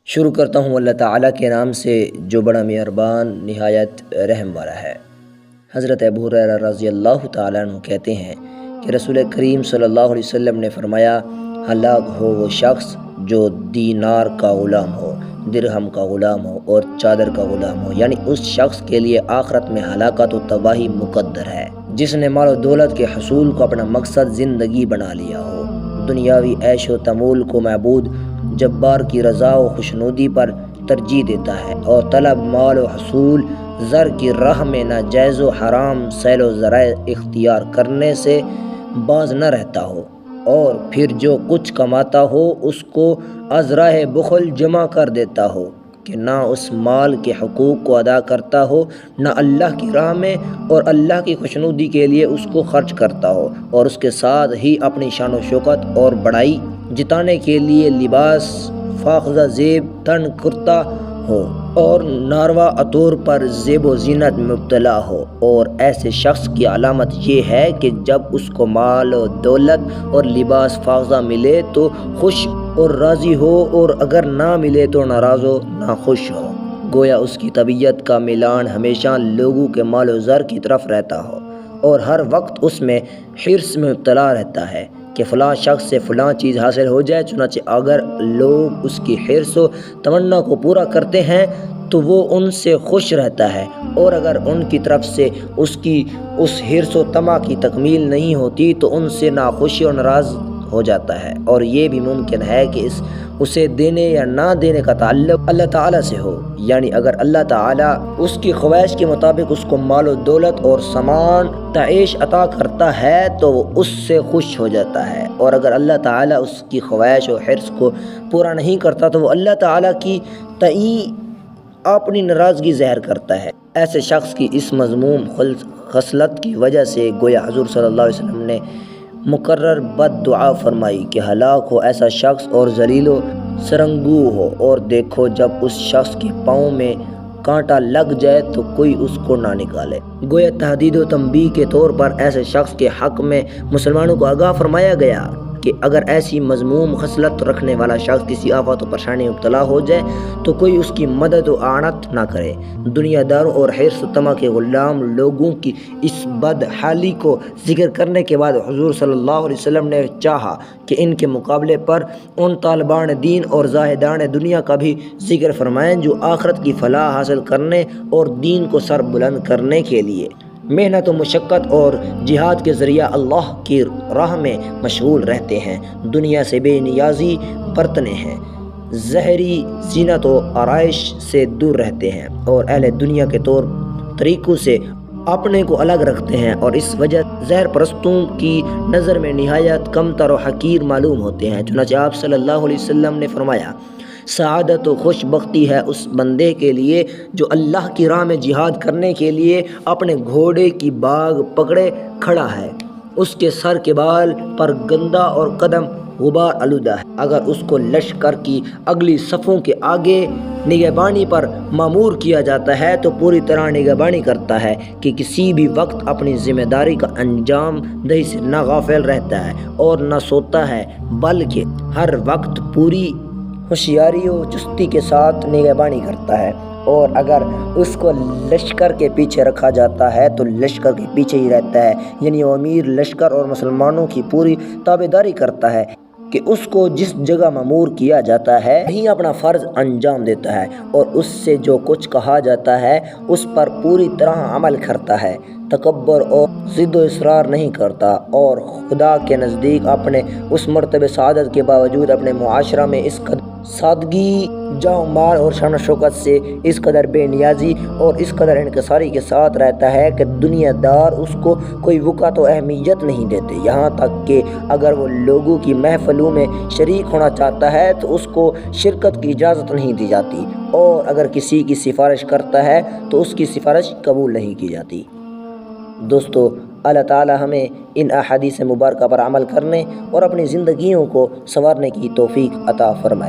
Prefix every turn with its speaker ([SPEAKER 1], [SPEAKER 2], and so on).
[SPEAKER 1] شروع کرتا ہوں اللہ تعالیٰ کے نام سے جو بڑا مہربان نہایت رحم والا ہے۔ حضرت ابو ہریرہ رضی اللہ تعالیٰ عنہ کہتے ہیں کہ رسول کریم صلی اللہ علیہ وسلم نے فرمایا، ہلاک ہو وہ شخص جو دینار کا غلام ہو، درہم کا غلام ہو اور چادر کا غلام ہو، یعنی اس شخص کے لیے آخرت میں ہلاکت و تباہی مقدر ہے جس نے مال و دولت کے حصول کو اپنا مقصد زندگی بنا لیا ہو، دنیاوی عیش و تمول کو معبود جبار کی رضا و خوشنودی پر ترجیح دیتا ہے اور طلب مال و حصول زر کی راہ میں ناجائز و حرام سیل و ذرائع اختیار کرنے سے باز نہ رہتا ہو، اور پھر جو کچھ کماتا ہو اس کو از راہ بخل جمع کر دیتا ہو کہ نہ اس مال کے حقوق کو ادا کرتا ہو، نہ اللہ کی راہ میں اور اللہ کی خوشنودی کے لیے اس کو خرچ کرتا ہو، اور اس کے ساتھ ہی اپنی شان و شوکت اور بڑائی جتانے کے لیے لباس فاخزہ زیب تن کرتا ہو اور ناروا عطور پر زیب و زینت میں مبتلا ہو۔ اور ایسے شخص کی علامت یہ ہے کہ جب اس کو مال و دولت اور لباس فاخزہ ملے تو خوش اور راضی ہو، اور اگر نہ ملے تو ناراض و ناخوش ہو، گویا اس کی طبیعت کا میلان ہمیشہ لوگوں کے مال و زر کی طرف رہتا ہو اور ہر وقت اس میں حرص میں مبتلا رہتا ہے کہ فلاں شخص سے فلاں چیز حاصل ہو جائے، چنانچہ اگر لوگ اس کی حرص و تمنا کو پورا کرتے ہیں تو وہ ان سے خوش رہتا ہے، اور اگر ان کی طرف سے اس کی اس حرص و طمع کی تکمیل نہیں ہوتی تو ان سے ناخوش اور ناراض ہو جاتا ہے۔ اور یہ بھی ممکن ہے کہ اسے دینے یا نہ دینے کا تعلق اللہ تعالیٰ سے ہو، یعنی اگر اللہ تعالیٰ اس کی خواہش کے مطابق اس کو مال و دولت اور سامان تعیش عطا کرتا ہے تو وہ اس سے خوش ہو جاتا ہے، اور اگر اللہ تعالیٰ اس کی خواہش و حرص کو پورا نہیں کرتا تو وہ اللہ تعالیٰ کی تئیں اپنی ناراضگی ظاہر کرتا ہے۔ ایسے شخص کی اس مذموم خصلت کی وجہ سے گویا حضور صلی اللہ علیہ وسلم نے مقرر بد دعا فرمائی کہ ہلاک ہو ایسا شخص اور ذلیل و سرنگو ہو، اور دیکھو جب اس شخص کے پاؤں میں کانٹا لگ جائے تو کوئی اس کو نہ نکالے۔ گویا تحدید و تنبیہ کے طور پر ایسے شخص کے حق میں مسلمانوں کو آگاہ فرمایا گیا کہ اگر ایسی مذموم خصلت رکھنے والا شخص کسی آفت و پریشانی میں مبتلا ہو جائے تو کوئی اس کی مدد و اعانت نہ کرے۔ دنیا داروں اور حرص و طمع کے غلام لوگوں کی اس بد حالی کو ذکر کرنے کے بعد حضور صلی اللہ علیہ وسلم نے چاہا کہ ان کے مقابلے پر ان طالبان دین اور زاہدان دنیا کا بھی ذکر فرمائیں جو آخرت کی فلاح حاصل کرنے اور دین کو سر بلند کرنے کے لیے محنت و مشقت اور جہاد کے ذریعہ اللہ کی راہ میں مشغول رہتے ہیں، دنیا سے بے نیازی برتنے ہیں، ظاہری زینت و آرائش سے دور رہتے ہیں اور اہل دنیا کے طور طریقوں سے اپنے کو الگ رکھتے ہیں، اور اس وجہ زہر پرستوں کی نظر میں نہایت کمتر و حقیر معلوم ہوتے ہیں۔ چنانچہ آپ صلی اللہ علیہ وسلم نے فرمایا، سعادت و خوش بختی ہے اس بندے کے لیے جو اللہ کی راہ میں جہاد کرنے کے لیے اپنے گھوڑے کی باگ پکڑے کھڑا ہے، اس کے سر کے بال پر گندا اور قدم غبار آلودہ ہے، اگر اس کو لشکر کی اگلی صفوں کے آگے نگہبانی پر مامور کیا جاتا ہے تو پوری طرح نگہبانی کرتا ہے کہ کسی بھی وقت اپنی ذمہ داری کا انجام دہی سے نہ غافل رہتا ہے اور نہ سوتا ہے، بلکہ ہر وقت پوری ہوشیاری و چستی کے ساتھ نگہبانی کرتا ہے، اور اگر اس کو لشکر کے پیچھے رکھا جاتا ہے تو لشکر کے پیچھے ہی رہتا ہے، یعنی وہ امیر لشکر اور مسلمانوں کی پوری تابعداری کرتا ہے کہ اس کو جس جگہ مامور کیا جاتا ہے وہیں اپنا فرض انجام دیتا ہے، اور اس سے جو کچھ کہا جاتا ہے اس پر پوری طرح عمل کرتا ہے، تکبر اور ضد و اصرار نہیں کرتا، اور خدا کے نزدیک اپنے اس مرتبہ سعادت کے باوجود اپنے معاشرہ میں اس قدر سادگی، جاہ و مال اور شان و شوکت سے اس قدر بے نیازی اور اس قدر انکساری کے ساتھ رہتا ہے کہ دنیا دار اس کو کوئی وقت و اہمیت نہیں دیتے، یہاں تک کہ اگر وہ لوگوں کی محفلوں میں شریک ہونا چاہتا ہے تو اس کو شرکت کی اجازت نہیں دی جاتی، اور اگر کسی کی سفارش کرتا ہے تو اس کی سفارش قبول نہیں کی جاتی۔ دوستو، اللہ تعالی ہمیں ان احادیث مبارکہ پر عمل کرنے اور اپنی زندگیوں کو سنوارنے کی توفیق عطا فرمائے۔